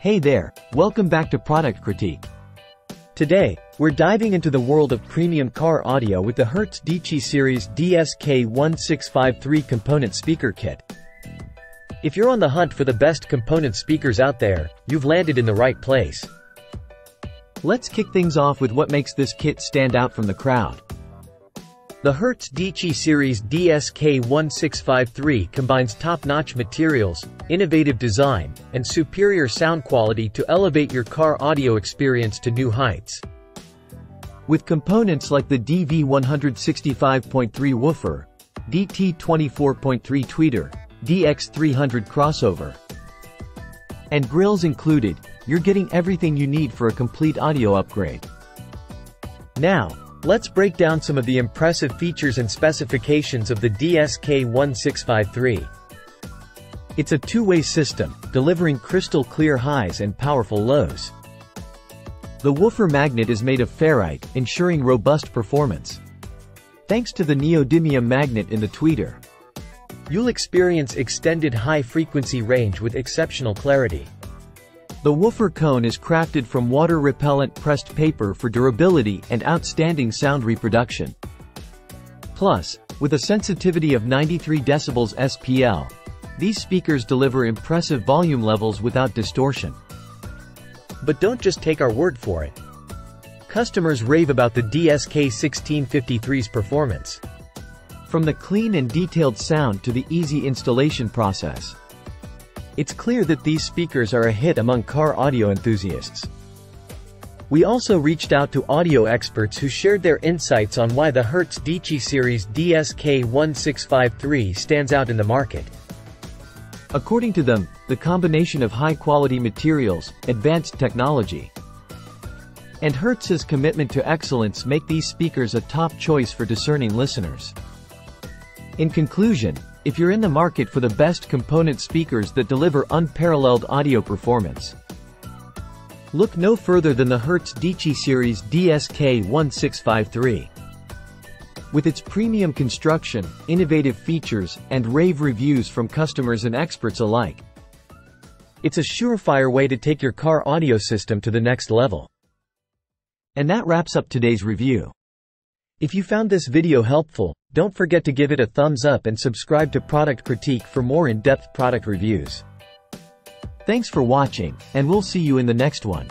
Hey there, welcome back to Product Critique. Today, we're diving into the world of premium car audio with the Hertz Dieci series DSK-1653 component speaker kit. If you're on the hunt for the best component speakers out there, you've landed in the right place. Let's kick things off with what makes this kit stand out from the crowd. The Hertz Dieci series DSK-1653 combines top-notch materials, innovative design, and superior sound quality to elevate your car audio experience to new heights. With components like the DV165.3 woofer, DT24.3 tweeter, DX300 crossover, and grills included, you're getting everything you need for a complete audio upgrade. Now, let's break down some of the impressive features and specifications of the DSK-1653. It's a two-way system, delivering crystal-clear highs and powerful lows. The woofer magnet is made of ferrite, ensuring robust performance. Thanks to the neodymium magnet in the tweeter, you'll experience extended high-frequency range with exceptional clarity. The woofer cone is crafted from water-repellent pressed paper for durability and outstanding sound reproduction. Plus, with a sensitivity of 93 decibels SPL, these speakers deliver impressive volume levels without distortion. But don't just take our word for it. Customers rave about the DSK-1653's performance. From the clean and detailed sound to the easy installation process, it's clear that these speakers are a hit among car audio enthusiasts. We also reached out to audio experts who shared their insights on why the Hertz Dieci series DSK-1653 stands out in the market. According to them, the combination of high-quality materials, advanced technology, and Hertz's commitment to excellence make these speakers a top choice for discerning listeners. In conclusion, if you're in the market for the best component speakers that deliver unparalleled audio performance, look no further than the Hertz Dieci series DSK-1653. With its premium construction, innovative features, and rave reviews from customers and experts alike, it's a surefire way to take your car audio system to the next level. And that wraps up today's review. If you found this video helpful, don't forget to give it a thumbs up and subscribe to Product Critique for more in-depth product reviews. Thanks for watching, and we'll see you in the next one.